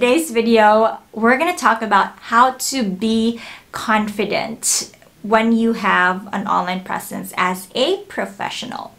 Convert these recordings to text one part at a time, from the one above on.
today's video, we're going to talk about how to be confident when you have an online presence as a professional.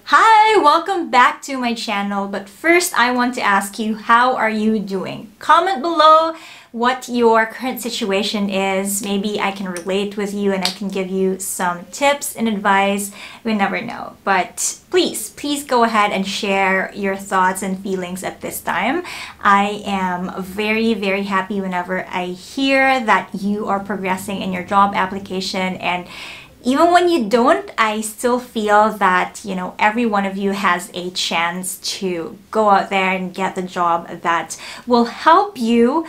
Hi, welcome back to my channel. But first, I want to ask you, how are you doing? Comment below what your current situation is. Maybe I can relate with you and I can give you some tips and advice. We never know. But please go ahead and share your thoughts and feelings at this time. I am very, very happy whenever I hear that you are progressing in your job application, and even when you don't, I still feel that, every one of you has a chance to go out there and get the job that will help you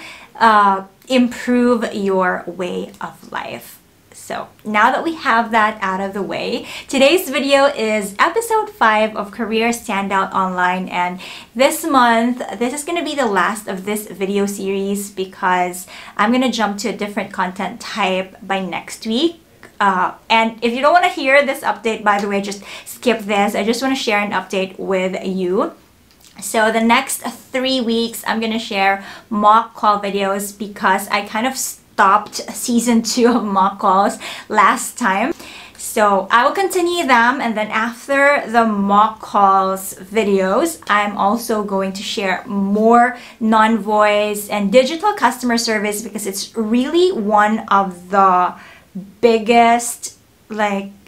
improve your way of life. So now that we have that out of the way, today's video is episode 5 of Career Standout Online, and this month, this is going to be the last of this video series because I'm going to jump to a different content type by next week. And if you don't want to hear this update, by the way, just skip this. I just want to share an update with you. So the next 3 weeks, I'm going to share mock call videos because I kind of stopped season 2 of mock calls last time. So I will continue them, and then after the mock calls videos, I'm also going to share more non-voice and digital customer service because it's really one of the biggest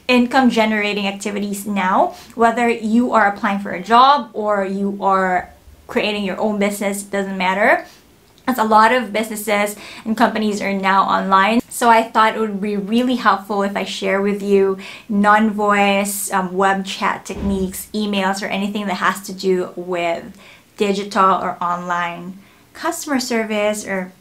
income generating activities now. Whether you are applying for a job or you are creating your own business, doesn't matter, as a lot of businesses and companies are now online. So I thought it would be really helpful if I share with you non-voice web chat techniques, emails, or anything that has to do with digital or online customer service, or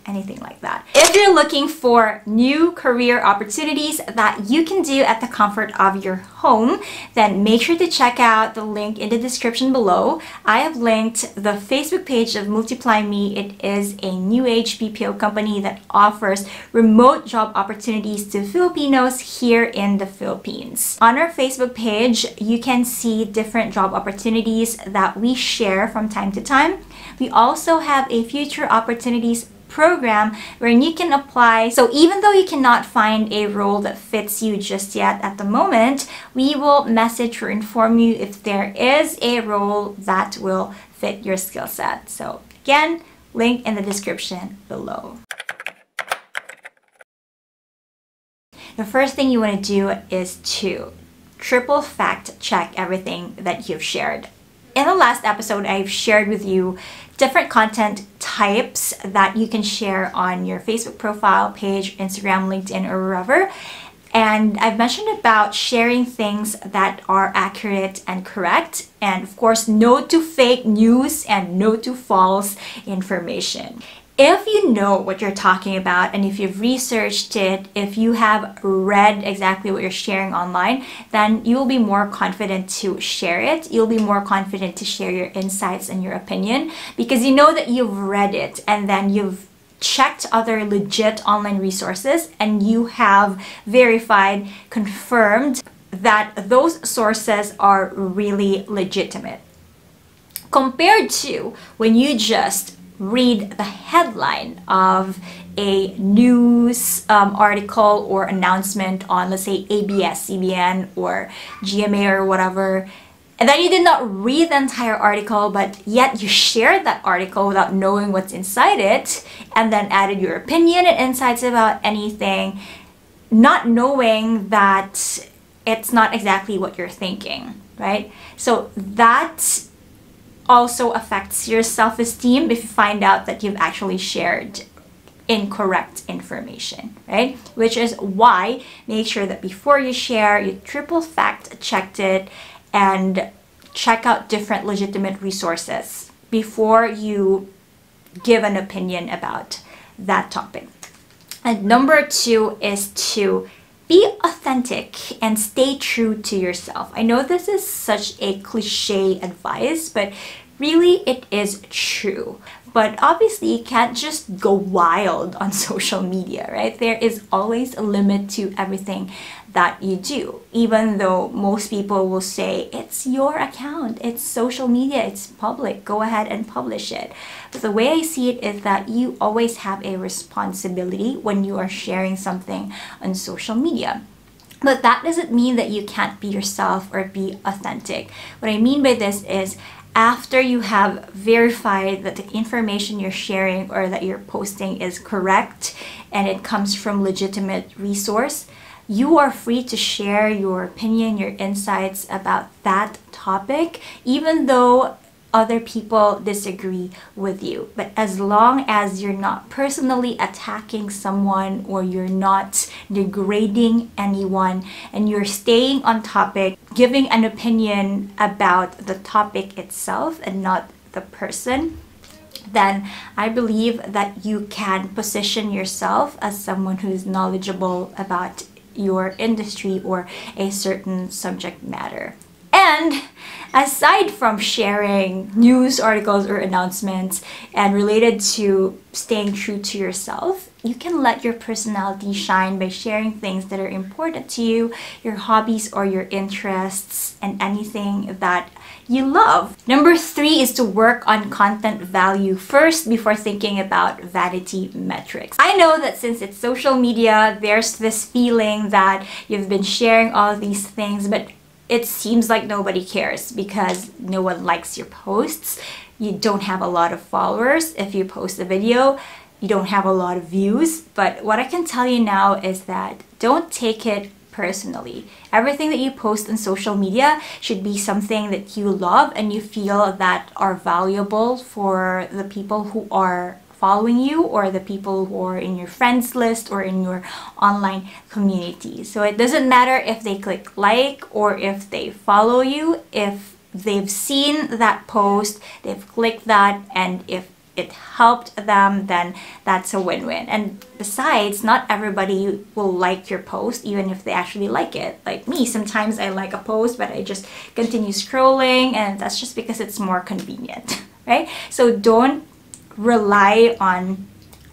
anything like that. If you're looking for new career opportunities that you can do at the comfort of your home, then make sure to check out the link in the description below. I have linked the Facebook page of Multiply Me. It is a new age BPO company that offers remote job opportunities to Filipinos here in the Philippines. On our Facebook page, you can see different job opportunities that we share from time to time. We also have a future opportunities program where you can apply. So even though you cannot find a role that fits you just yet at the moment, we will message or inform you if there is a role that will fit your skill set. So again, link in the description below. The first thing you want to do is to triple fact check everything that you've shared. In the last episode, I've shared with you different content types that you can share on your Facebook profile page, Instagram, LinkedIn, or wherever. And I've mentioned about sharing things that are accurate and correct. And of course, no to fake news and no to false information. If you know what you're talking about, and if you've researched it, if you have read exactly what you're sharing online, then you will be more confident to share it. You'll be more confident to share your insights and your opinion because you know that you've read it and then you've checked other legit online resources and you have verified, confirmed that those sources are really legitimate. Compared to when you just read the headline of a news article or announcement on, let's say, ABS-CBN or GMA or whatever, and then you did not read the entire article, but yet you shared that article without knowing what's inside it, and then added your opinion and insights about anything, not knowing that it's not exactly what you're thinking, right? So that also affects your self-esteem if you find out that you've actually shared incorrect information, right? Which is why make sure that before you share, you triple fact checked it and check out different legitimate resources before you give an opinion about that topic. And number 2 is to be authentic and stay true to yourself. I know this is such a cliche advice, but really it is true. But obviously, you can't just go wild on social media, right? There is always a limit to everything that you do, even though most people will say it's your account, it's social media, it's public, go ahead and publish it. But the way I see it is that you always have a responsibility when you are sharing something on social media. But that doesn't mean that you can't be yourself or be authentic. What I mean by this is, after you have verified that the information you're sharing or that you're posting is correct and it comes from legitimate resource, you are free to share your opinion, your insights about that topic, even though other people disagree with you. But as long as you're not personally attacking someone or you're not degrading anyone and you're staying on topic, giving an opinion about the topic itself and not the person, then I believe that you can position yourself as someone who is knowledgeable about your industry or a certain subject matter. And aside from sharing news articles or announcements and related to staying true to yourself, you can let your personality shine by sharing things that are important to you, your hobbies or your interests, and anything that you love. Number 3 is to work on content value first before thinking about vanity metrics. I know that since it's social media, there's this feeling that you've been sharing all these things, but it seems like nobody cares because no one likes your posts. You don't have a lot of followers. If you post a video, you don't have a lot of views. But what I can tell you now is that don't take it personally. Everything that you post on social media should be something that you love and you feel that are valuable for the people who are following you or the people who are in your friends list or in your online community. So it doesn't matter if they click like or if they follow you. If they've seen that post, they've clicked that, and if it helped them, then that's a win-win. And besides, not everybody will like your post even if they actually like it. Like me, sometimes I like a post but I just continue scrolling, and that's just because it's more convenient, right? So don't rely on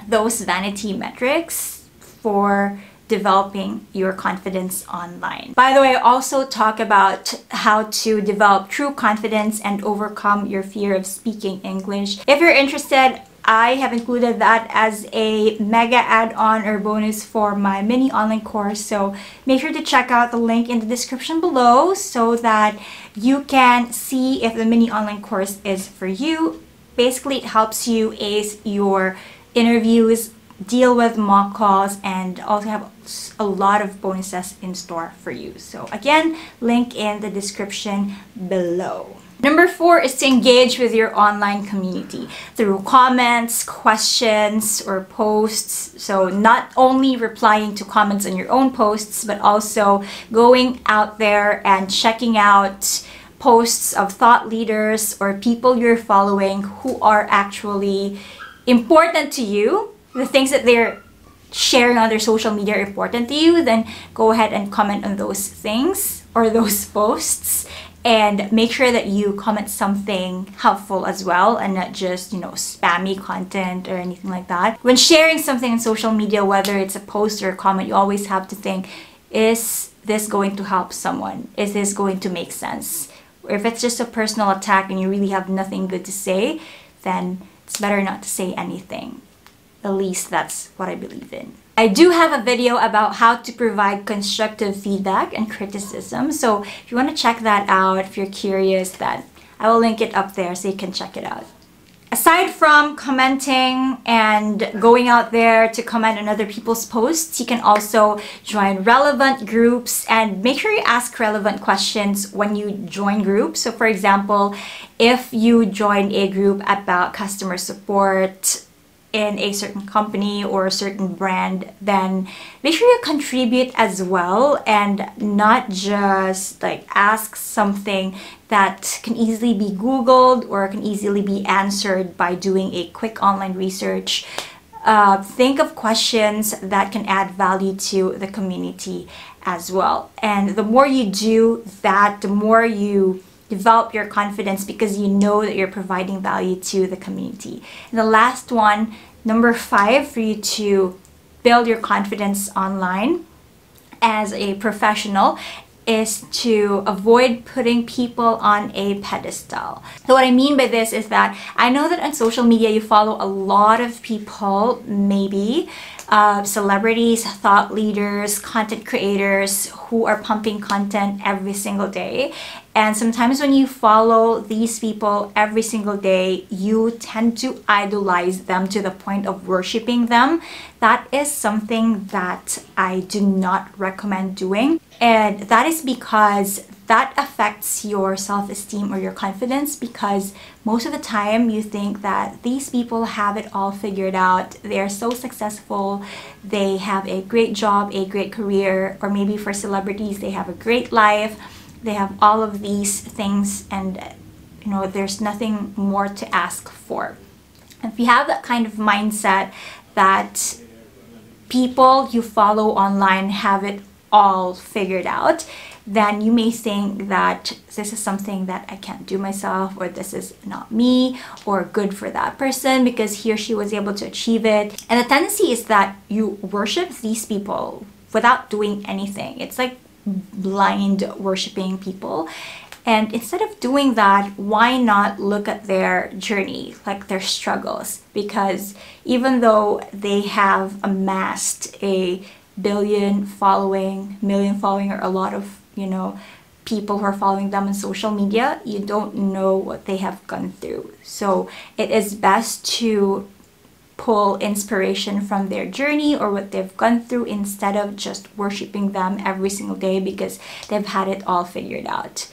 those vanity metrics for developing your confidence online. By the way, I also talk about how to develop true confidence and overcome your fear of speaking English. If you're interested, I have included that as a mega add-on or bonus for my mini online course. So make sure to check out the link in the description below so that you can see if the mini online course is for you. Basically, it helps you ace your interviews, deal with mock calls, and also have a lot of bonuses in store for you. So again, link in the description below. Number 4 is to engage with your online community through comments, questions, or posts. So not only replying to comments on your own posts, but also going out there and checking out posts of thought leaders or people you're following who are actually important to you. The things that they're sharing on their social media are important to you, then go ahead and comment on those things or those posts, and make sure that you comment something helpful as well and not just, spammy content or anything like that. When sharing something on social media, whether it's a post or a comment, you always have to think, is this going to help someone? Is this going to make sense? Or if it's just a personal attack and you really have nothing good to say, then it's better not to say anything. At least that's what I believe in. I do have a video about how to provide constructive feedback and criticism. So if you want to check that out, if you're curious, then I will link it up there so you can check it out. Aside from commenting and going out there to comment on other people's posts, you can also join relevant groups and make sure you ask relevant questions when you join groups. So for example, if you join a group about customer support in a certain company or a certain brand, then make sure you contribute as well and not just ask something that can easily be Googled or can easily be answered by doing a quick online research. Think of questions that can add value to the community as well. And the more you do that, the more you develop your confidence because you know that you're providing value to the community. And the last one, number 5, for you to build your confidence online as a professional, is to avoid putting people on a pedestal. So what I mean by this is that I know that on social media you follow a lot of people, maybe celebrities, thought leaders, content creators who are pumping content every single day. And sometimes when you follow these people every single day, you tend to idolize them to the point of worshiping them. That is something that I do not recommend doing. And that is because that affects your self-esteem or your confidence, because most of the time you think that these people have it all figured out. They're so successful. They have a great job, a great career, or maybe for celebrities, they have a great life. They have all of these things, and there's nothing more to ask for. If you have that kind of mindset that people you follow online have it all figured out, then you may think that this is something that I can't do myself, or this is not me, or good for that person because he or she was able to achieve it. And the tendency is that you worship these people without doing anything. It's like blind worshiping people. And instead of doing that, why not look at their journey, like their struggles? Because even though they have amassed a million following, or a lot of people who are following them on social media, you don't know what they have gone through. So it is best to pull inspiration from their journey or what they've gone through, instead of just worshiping them every single day because they've had it all figured out.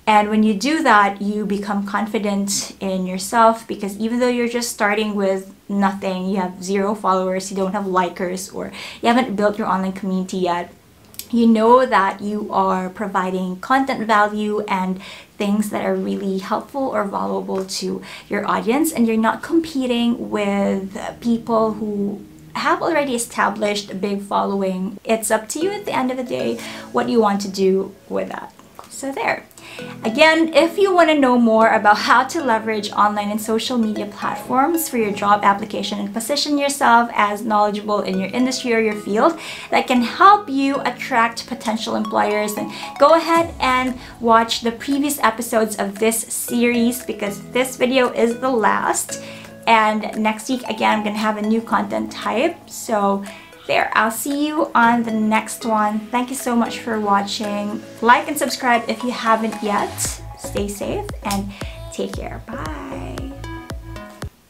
And when you do that, you become confident in yourself, because even though you're just starting with nothing, you have 0 followers, you don't have likers, or you haven't built your online community yet, you know that you are providing content value and things that are really helpful or valuable to your audience, and you're not competing with people who have already established a big following. It's up to you at the end of the day what you want to do with that. So there. Again, if you want to know more about how to leverage online and social media platforms for your job application and position yourself as knowledgeable in your industry or your field that can help you attract potential employers, then go ahead and watch the previous episodes of this series, because this video is the last. And next week, again, I'm going to have a new content type. So there, I'll see you on the next one. Thank you so much for watching. Like and subscribe if you haven't yet. Stay safe and take care. Bye.